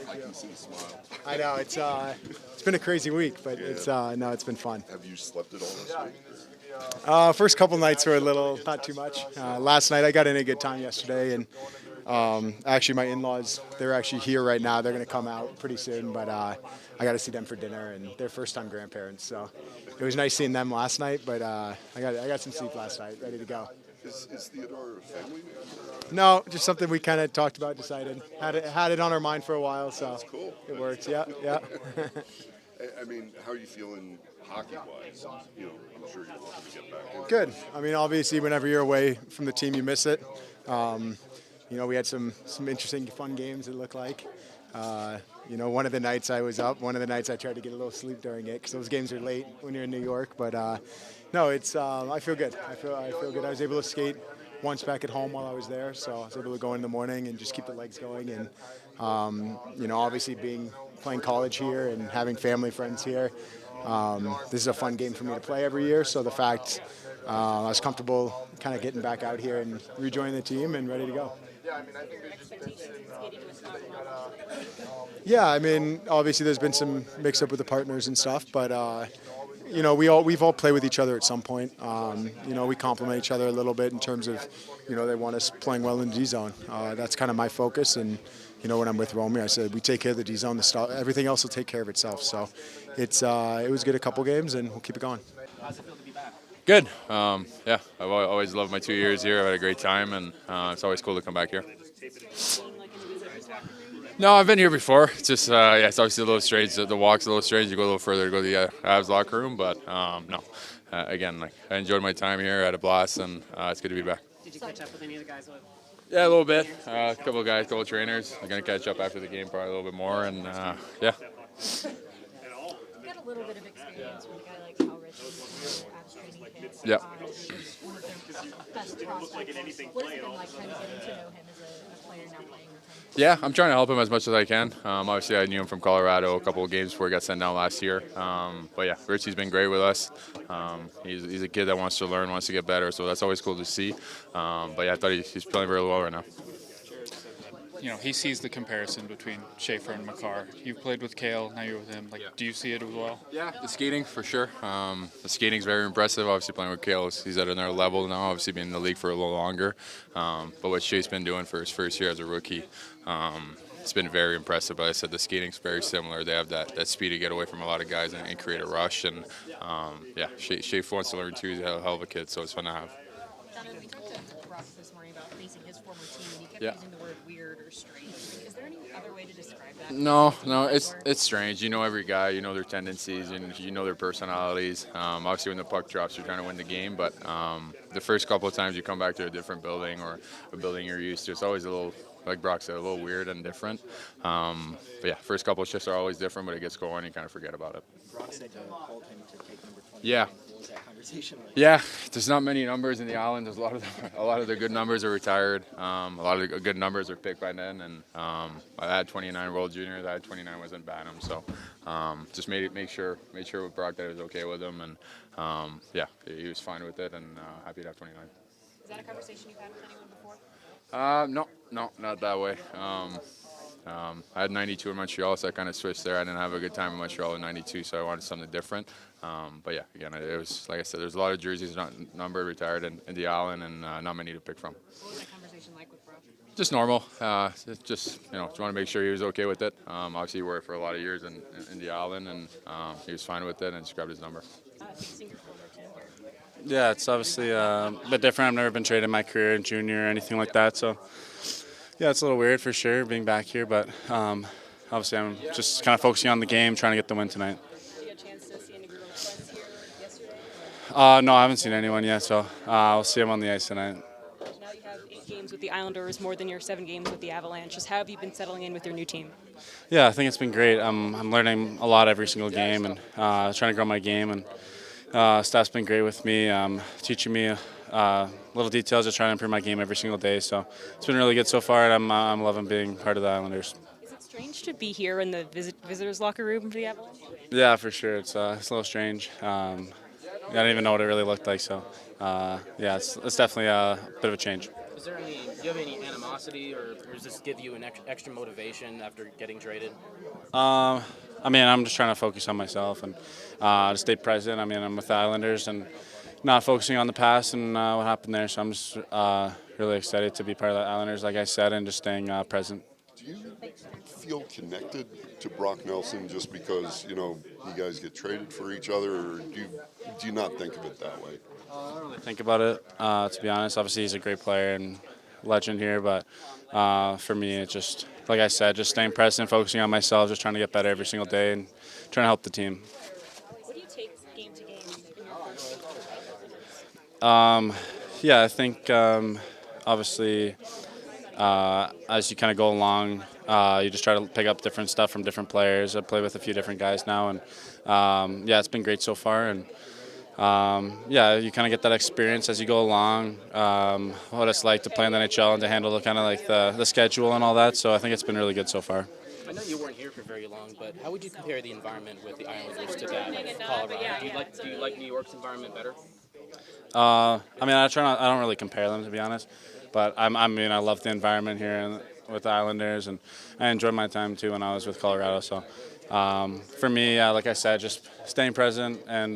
I can see the smile. I know it's been a crazy week, but it's no, it's been fun. Have you slept at all this week? First couple nights were a little, not too much. Last night I got in a good time yesterday, and actually my in-laws, they're actually here right now. They're going to come out pretty soon, but I got to see them for dinner, and they're first-time grandparents, so it was nice seeing them last night. But I got some sleep last night, ready to go. Is Theodore a family man? No, just something we kind of talked about, decided, had it on our mind for a while, so That's cool. it works. Yeah, yeah. I mean, how are you feeling hockey-wise? You know, I'm sure you're looking to get back in. Good. I mean, obviously, whenever you're away from the team, you miss it. You know, we had some interesting, fun games, it looked like. You know, one of the nights I was up, one of the nights I tried to get a little sleep during it because those games are late when you're in New York. But no, it's I feel good. I feel good. I was able to skate once back at home while I was there, so I was able to go in the morning and just keep the legs going. And you know, obviously playing college here and having family friends here, this is a fun game for me to play every year. So the fact I was comfortable kind of getting back out here and rejoining the team and ready to go. Yeah, I mean, obviously there's been some mix-up with the partners and stuff, but you know, we've all played with each other at some point. You know, we complement each other a little bit in terms of, you know, they want us playing well in the D zone. That's kind of my focus, and you know, when I'm with Romy, I said we take care of the D zone. Everything else will take care of itself. So it was good a couple games, and we'll keep it going. How's it feel to be back? Good. Yeah, I've always loved my 2 years here. I've had a great time, and it's always cool to come back here. No, I've been here before. It's just, yeah, it's obviously a little strange. The walk's a little strange. You go a little further to go to the Avs locker room, but no. Again, like I enjoyed my time here. I had a blast, and it's good to be back. Did you catch up with any of the guys? Yeah, a little bit. A couple of guys, a couple of trainers. I'm gonna catch up after the game, probably a little bit more, and yeah. You got a little bit of experience with a guy like Cal Ritchie Avs training camp. Yeah. One of their best prospects. What has it been like kind of getting to know him as a player now playing with him? Yeah, I'm trying to help him as much as I can. Obviously, I knew him from Colorado a couple of games before he got sent down last year. But yeah, Richie's been great with us. He's a kid that wants to learn, wants to get better, so that's always cool to see. But yeah, I thought he's playing very well right now. You know, he sees the comparison between Schaefer and Makar. You've played with Cal, now you're with him. Like, do you see it as well? Yeah, the skating for sure. The skating's very impressive. Obviously, playing with Cal, he's at another level now. Obviously, been in the league for a little longer. But what Shea's been doing for his first year as a rookie, it's been very impressive. But I said the skating's very similar. They have that speed to get away from a lot of guys and create a rush. And yeah, Shea wants to learn too. He's a hell of a kid, so it's fun to have. Donovan, we talked to Brock this morning about facing his former team, and he kept Yeah. using the word weird or strange. Is there any other way to describe that? No, it's strange. You know every guy, you know their tendencies, and you know their personalities. Obviously, when the puck drops, you're trying to win the game, but the first couple of times you come back to a different building or a building you're used to, it's always a little, like Brock said, a little weird and different. But yeah, first couple of shifts are always different, but it gets going, you kind of forget about it. Brock said you called him to take number 20. Yeah. What was that conversation like? Yeah, there's not many numbers in the island. There's a lot of the good numbers are retired. A lot of the good numbers are picked by then, and I had 29 World Juniors. I had 29 wasn't Bantam, so just made sure with Brock that it was okay with him, and yeah, he was fine with it, and happy to have 29. Is that a conversation you've had with anyone before? No, not that way. I had 92 in Montreal, so I kind of switched there. I didn't have a good time in Montreal in 92, so I wanted something different. But yeah, again, it was, like I said, there's a lot of jerseys not numbered, retired in the island, and not many to pick from. What was that conversation like with Brock? Just normal. Just want to make sure he was okay with it. Obviously, he worked for a lot of years in the island, and he was fine with it, and just grabbed his number. Facing your former team here. Yeah, it's obviously a bit different. I've never been traded in my career in junior or anything like that, so yeah, it's a little weird for sure being back here, but obviously I'm just kind of focusing on the game, trying to get the win tonight. Did you get a chance to see any group of friends here yesterday? No, I haven't seen anyone yet, so we'll see them on the ice tonight. Now you have 8 games with the Islanders, more than your 7 games with the Avalanche. Just how have you been settling in with your new team? Yeah, I think it's been great. I'm learning a lot every single game and trying to grow my game, and staff's been great with me, teaching me little details, just trying to improve my game every single day. So it's been really good so far, and I'm loving being part of the Islanders. Is it strange to be here in the visitors' locker room for the Avalanche? Yeah, for sure. It's a little strange. I didn't even know what it really looked like. So yeah, it's definitely a bit of a change. Do you have any animosity, or does this give you an extra motivation after getting traded? I mean, I'm just trying to focus on myself and to stay present. I mean, I'm with the Islanders and not focusing on the past and what happened there. So I'm just really excited to be part of the Islanders, like I said, and just staying present. Do you feel connected to Brock Nelson just because, you guys get traded for each other, or do you not think of it that way? I don't really think about it, to be honest. Obviously, he's a great player and legend here, but for me, it's just, like I said, just staying present, focusing on myself, just trying to get better every single day and trying to help the team. What do you take game to game in your first Yeah, I think obviously as you kind of go along, you just try to pick up different stuff from different players. I play with a few different guys now, and yeah, it's been great so far. And yeah, you kind of get that experience as you go along, what it's like to play in the NHL and to handle the kind of like the schedule and all that. So I think it's been really good so far. I know you weren't here for very long, but how would you compare the environment with the Islanders to that of Colorado? Do you like New York's environment better? I mean, I don't really compare them, to be honest. But I mean, I love the environment here and with the Islanders, and I enjoyed my time too when I was with Colorado. So for me, like I said, just staying present and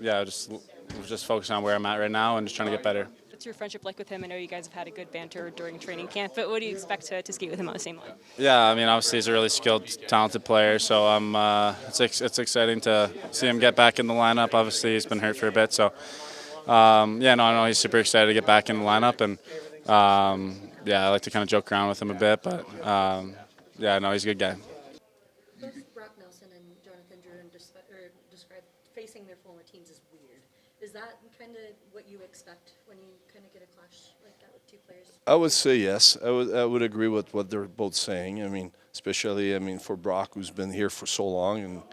yeah, just focusing on where I'm at right now and just trying to get better. What's your friendship like with him? I know you guys have had a good banter during training camp, but what do you expect to skate with him on the same line? Yeah, I mean, obviously he's a really skilled, talented player. So it's exciting to see him get back in the lineup. Obviously, he's been hurt for a bit, so. Yeah, no, I know he's super excited to get back in the lineup, and yeah, I like to kind of joke around with him a bit, but yeah, no, he's a good guy. Both Brock Nelson and Jonathan Drouin described facing their former teams as weird. Is that kind of what you expect when you kind of get a clash like that with two players? I would say yes. I would agree with what they're both saying. I mean, especially for Brock, who's been here for so long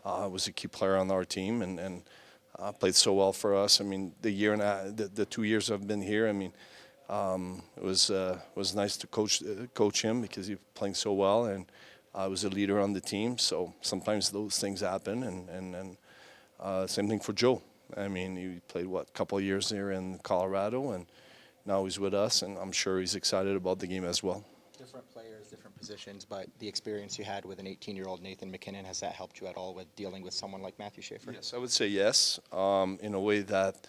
and was a key player on our team and played so well for us. I mean, the 2 years I've been here, I mean, it was nice to coach him because he was playing so well, and I was a leader on the team. So sometimes those things happen, and same thing for Joe. I mean, he played a couple of years there in Colorado, and now he's with us, and I'm sure he's excited about the game as well. Different players, different positions, but the experience you had with an 18-year-old Nathan MacKinnon, has that helped you at all with dealing with someone like Matthew Schaefer? Yes, I would say yes, in a way that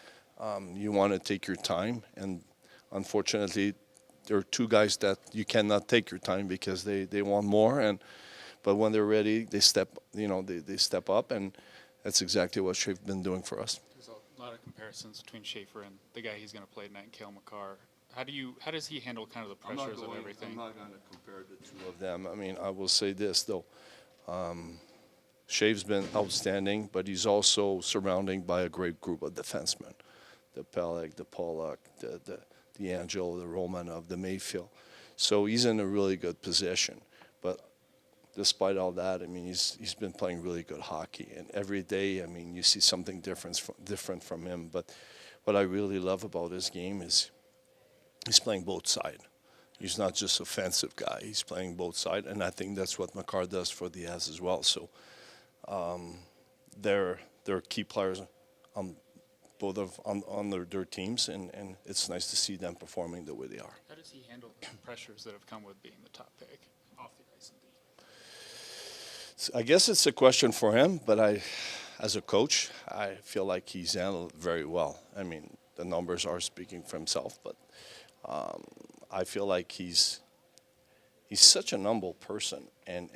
you want to take your time, and unfortunately, there are two guys that you cannot take your time because they want more, but when they're ready, they step up, and that's exactly what Schaefer's been doing for us. There's a lot of comparisons between Schaefer and the guy he's going to play tonight, Cale Makar. How does he handle kind of the pressures of everything? I'm not going to compare the two of them. I mean, I will say this, though. Shave's been outstanding, but he's also surrounded by a great group of defensemen. The Pelech, the Pollock, the Angelo, the Romanov, the Mayfield. So he's in a really good position. But despite all that, I mean, he's been playing really good hockey. And every day, I mean, you see something different from him. But what I really love about his game is he's playing both sides. He's not just an offensive guy. He's playing both sides, and I think that's what Makar does for the Avs as well. So they're key players on their teams, and it's nice to see them performing the way they are. How does he handle the pressures that have come with being the top pick off the ice and D? I guess it's a question for him, but as a coach, I feel like he's handled it very well. I mean, the numbers are speaking for himself, but I feel like he's such an humble person and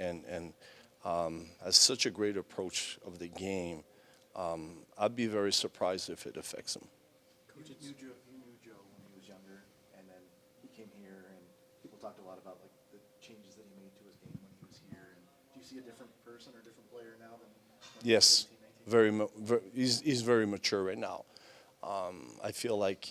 has such a great approach of the game. I'd be very surprised if it affects him. Coach, you knew Joe when he was younger, and then he came here, and people talked a lot about like the changes that he made to his game when he was here. And do you see a different person or different player now than? Yes, he's very mature right now. I feel like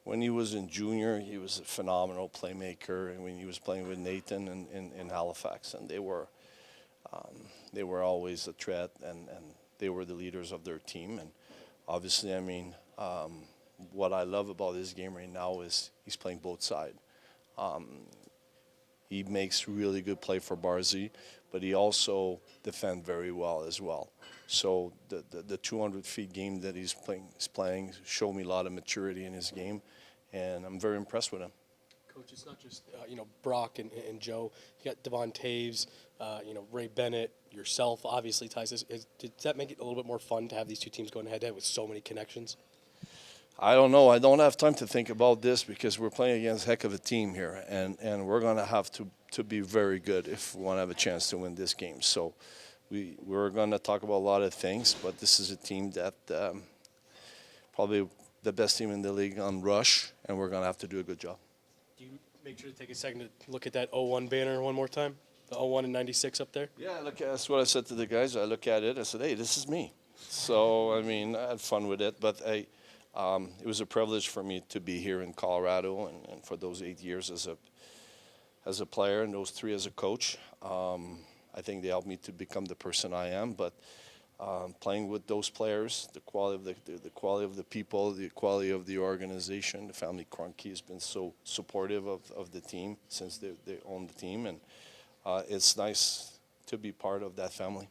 when he was in junior, he was a phenomenal playmaker, and when he was playing with Nathan in Halifax, and they were always a threat, and they were the leaders of their team. And obviously, I mean, what I love about his game right now is he's playing both sides. He makes really good play for Barzy, but he also defends very well as well. So the 200 feet game that he's playing showed me a lot of maturity in his game, and I'm very impressed with him. Coach, it's not just Brock and Joe. You got Devon Taves, Ray Bennett, yourself. Obviously, ties. Did that make it a little bit more fun to have these two teams going head to head with so many connections? I don't know. I don't have time to think about this because we're playing against a heck of a team here, and we're going to have to be very good if we want to have a chance to win this game. So we're going to talk about a lot of things, but this is a team that probably the best team in the league on rush, and we're going to have to do a good job. Do you make sure to take a second to look at that 0-1 banner one more time? The 0-1 and 96 up there? Yeah, that's what I said to the guys. I look at it. I said, hey, this is me. So, I mean, I had fun with it, but it was a privilege for me to be here in Colorado and for those 8 years as a player and those 3 as a coach. I think they helped me to become the person I am, but playing with those players, the quality of the people, the quality of the organization, the family Kroenke has been so supportive of the team since they own the team, and it's nice to be part of that family.